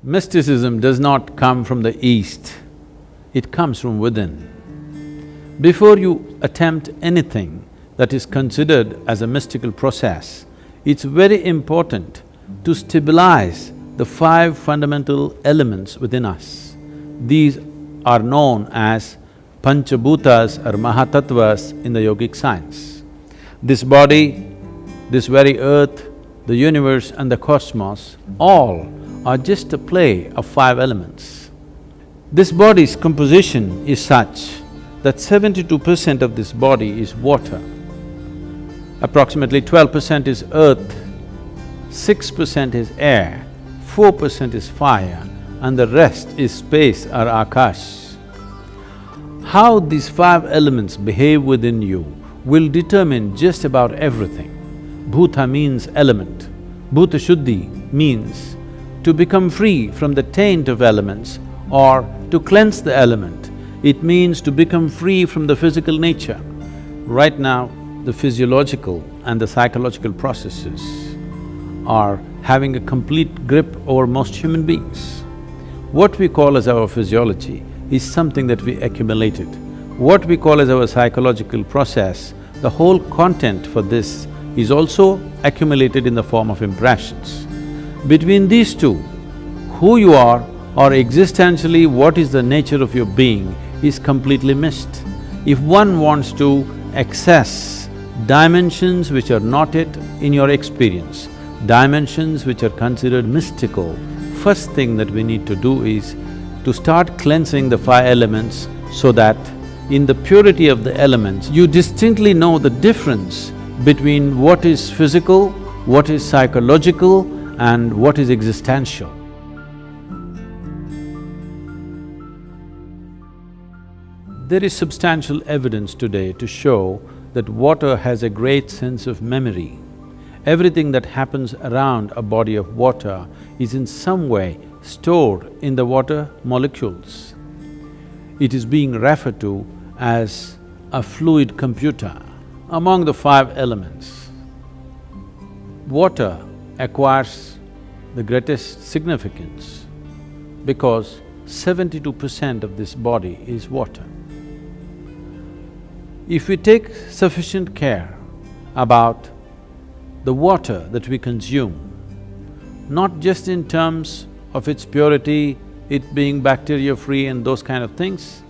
Mysticism does not come from the East, it comes from within. Before you attempt anything that is considered as a mystical process, it's very important to stabilize the five fundamental elements within us. These are known as Panchabhutas or Mahatattvas in the yogic science. This body, this very earth, the universe and the cosmos, all are just a play of five elements. This body's composition is such that 72% of this body is water, approximately 12% is earth, 6% is air, 4% is fire, and the rest is space or akash. How these five elements behave within you will determine just about everything. Bhuta means element. Bhuta Shuddhi means to become free from the taint of elements or to cleanse the element. It means to become free from the physical nature. Right now, the physiological and the psychological processes are having a complete grip over most human beings. What we call as our physiology is something that we accumulated. What we call as our psychological process, the whole content for this is also accumulated in the form of impressions. Between these two, who you are or existentially what is the nature of your being is completely missed. If one wants to access dimensions which are not yet in your experience, dimensions which are considered mystical, first thing that we need to do is to start cleansing the five elements so that in the purity of the elements, you distinctly know the difference between what is physical, what is psychological and what is existential. There is substantial evidence today to show that water has a great sense of memory. Everything that happens around a body of water is in some way stored in the water molecules. It is being referred to as a fluid computer. Among the five elements, water acquires the greatest significance because 72% of this body is water. If we take sufficient care about the water that we consume, not just in terms of its purity, it being bacteria-free and those kind of things,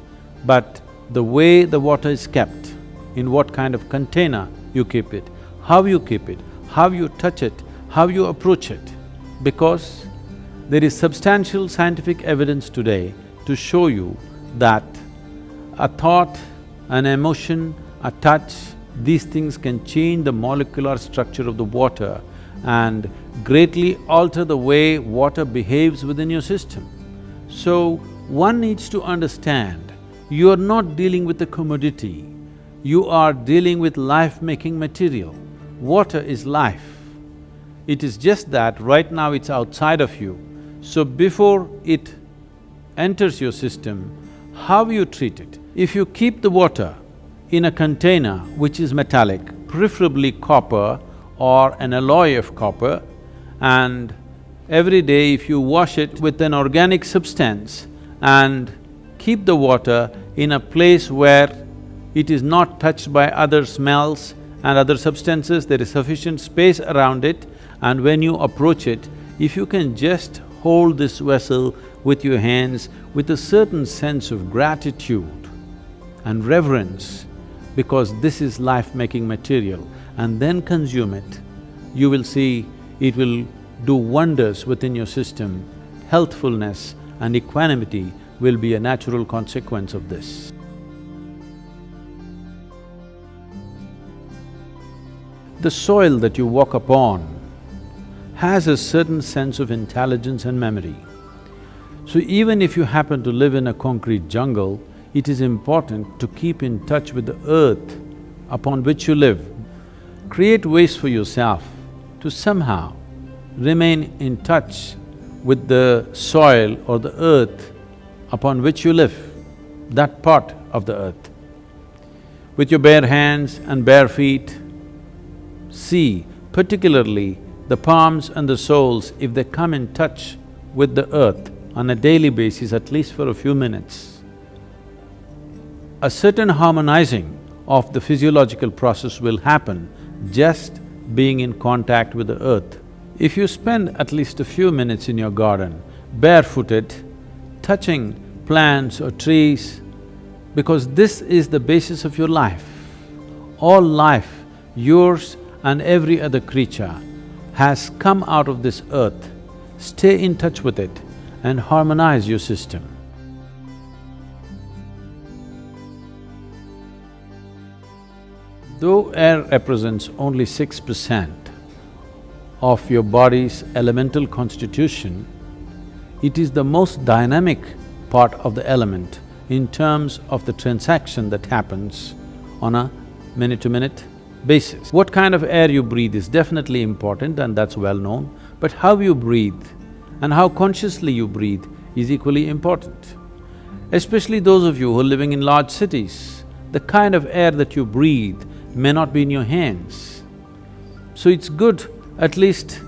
but the way the water is kept, in what kind of container you keep it, how you keep it, how you touch it, how you approach it. Because there is substantial scientific evidence today to show you that a thought, an emotion, a touch, these things can change the molecular structure of the water and greatly alter the way water behaves within your system. So, one needs to understand, you are not dealing with a commodity, you are dealing with life-making material. Water is life. It is just that right now it's outside of you. So before it enters your system, how you treat it? If you keep the water in a container which is metallic, preferably copper or an alloy of copper, and every day if you wash it with an organic substance and keep the water in a place where it is not touched by other smells and other substances, there is sufficient space around it, and when you approach it, if you can just hold this vessel with your hands with a certain sense of gratitude and reverence, because this is life-making material, and then consume it, you will see it will do wonders within your system. Healthfulness and equanimity will be a natural consequence of this. The soil that you walk upon has a certain sense of intelligence and memory. So even if you happen to live in a concrete jungle, it is important to keep in touch with the earth upon which you live. Create ways for yourself to somehow remain in touch with the soil or the earth upon which you live, that part of the earth. With your bare hands and bare feet, see particularly the palms and the soles, if they come in touch with the earth on a daily basis, at least for a few minutes, a certain harmonizing of the physiological process will happen just being in contact with the earth. If you spend at least a few minutes in your garden, barefooted, touching plants or trees, because this is the basis of your life. All life, yours and every other creature, has come out of this earth. Stay in touch with it and harmonize your system. Though air represents only 6% of your body's elemental constitution, it is the most dynamic part of the element in terms of the transaction that happens on a minute-to-minute basis. What kind of air you breathe is definitely important and that's well known, but how you breathe and how consciously you breathe is equally important. Especially those of you who are living in large cities, the kind of air that you breathe may not be in your hands. So it's good, at least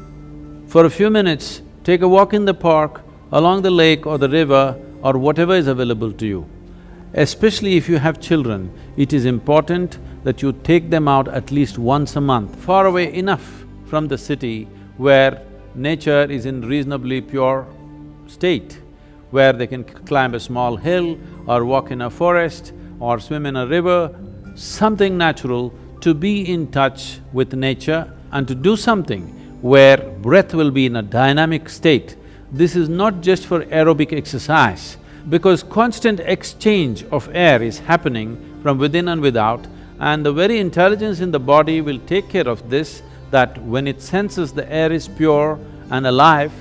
for a few minutes, take a walk in the park, along the lake or the river or whatever is available to you. Especially if you have children, it is important that you take them out at least once a month, far away enough from the city where nature is in reasonably pure state, where they can climb a small hill or walk in a forest or swim in a river, something natural, to be in touch with nature and to do something where breath will be in a dynamic state. This is not just for aerobic exercise, because constant exchange of air is happening from within and without, and the very intelligence in the body will take care of this, that when it senses the air is pure and alive,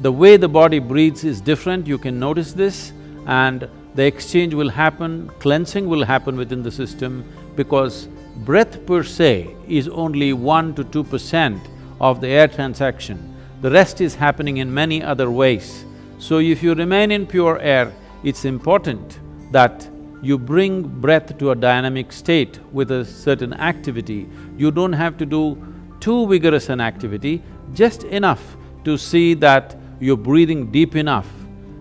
the way the body breathes is different, you can notice this, and the exchange will happen, cleansing will happen within the system, because breath per se is only 1 to 2% of the air transaction. The rest is happening in many other ways. So if you remain in pure air, it's important that you bring breath to a dynamic state with a certain activity. You don't have to do too vigorous an activity, just enough to see that you're breathing deep enough,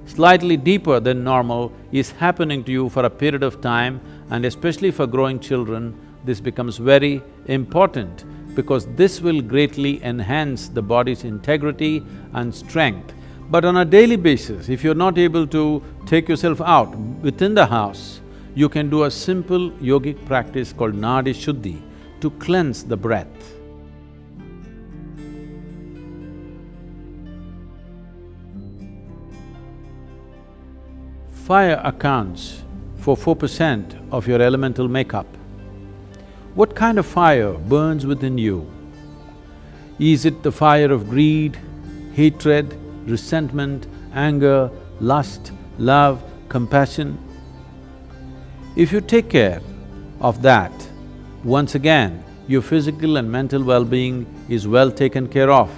slightly deeper than normal is happening to you for a period of time, and especially for growing children, this becomes very important, because this will greatly enhance the body's integrity and strength. But on a daily basis, if you're not able to take yourself out within the house, you can do a simple yogic practice called Nadi Shuddhi to cleanse the breath. Fire accounts for 4% of your elemental makeup. What kind of fire burns within you? Is it the fire of greed, hatred, resentment, anger, lust, love, compassion? If you take care of that, once again, your physical and mental well-being is well taken care of.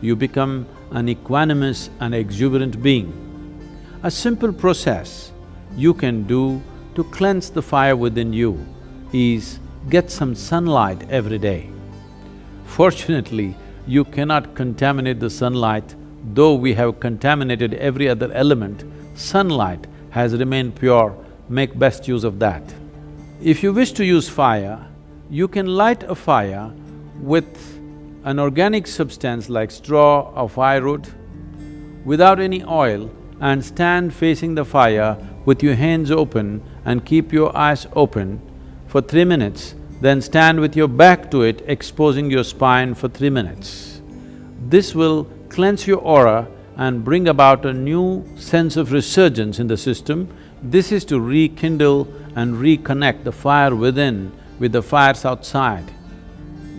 You become an equanimous and exuberant being. A simple process you can do to cleanse the fire within you is get some sunlight every day. Fortunately, you cannot contaminate the sunlight. Though we have contaminated every other element, sunlight has remained pure, make best use of that. If you wish to use fire, you can light a fire with an organic substance like straw or firewood without any oil, and stand facing the fire with your hands open and keep your eyes open for 3 minutes, then stand with your back to it, exposing your spine for 3 minutes. This will cleanse your aura and bring about a new sense of resurgence in the system. This is to rekindle and reconnect the fire within with the fires outside.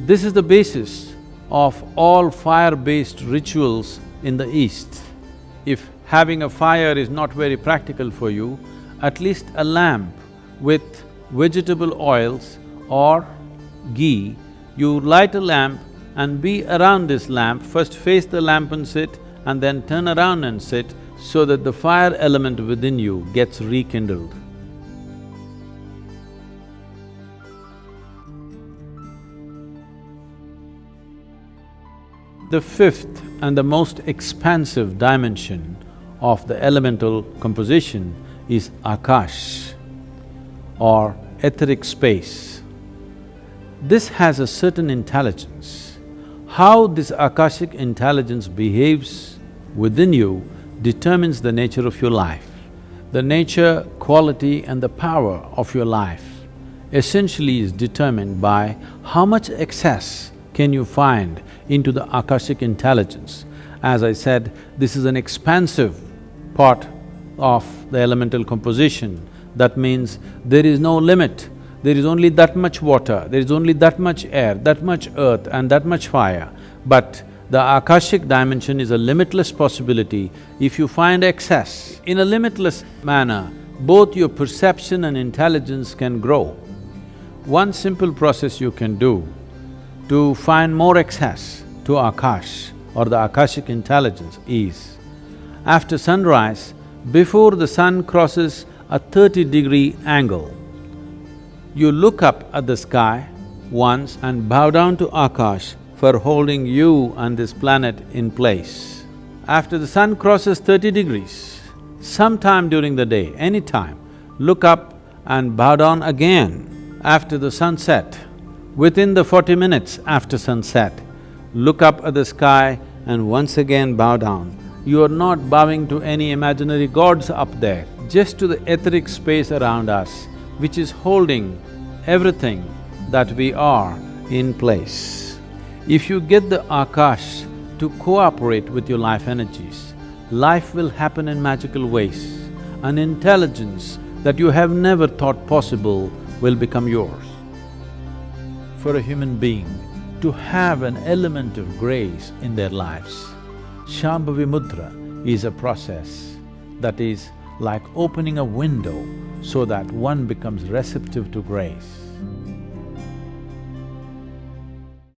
This is the basis of all fire-based rituals in the East. If having a fire is not very practical for you, at least a lamp with vegetable oils or ghee, you light a lamp and be around this lamp, first face the lamp and sit, and then turn around and sit, so that the fire element within you gets rekindled. The fifth and the most expansive dimension of the elemental composition is Akash or etheric space. This has a certain intelligence. How this Akashic intelligence behaves within you determines the nature of your life. The nature, quality and the power of your life essentially is determined by how much access can you find into the Akashic intelligence. As I said, this is an expansive part of the elemental composition. That means there is no limit. There is only that much water, there is only that much air, that much earth and that much fire. But the Akashic dimension is a limitless possibility. If you find access in a limitless manner, both your perception and intelligence can grow. One simple process you can do to find more access to Akash or the Akashic intelligence is, after sunrise, before the sun crosses a 30-degree angle, you look up at the sky once and bow down to Akash for holding you and this planet in place. After the sun crosses 30 degrees, sometime during the day, any time, look up and bow down again. After the sunset, within the 40 minutes after sunset, look up at the sky and once again bow down. You are not bowing to any imaginary gods up there, just to the etheric space around us, which is holding everything that we are in place. If you get the Akash to cooperate with your life energies, life will happen in magical ways. An intelligence that you have never thought possible will become yours. For a human being to have an element of grace in their lives, Shambhavi Mudra is a process that is like opening a window so that one becomes receptive to grace.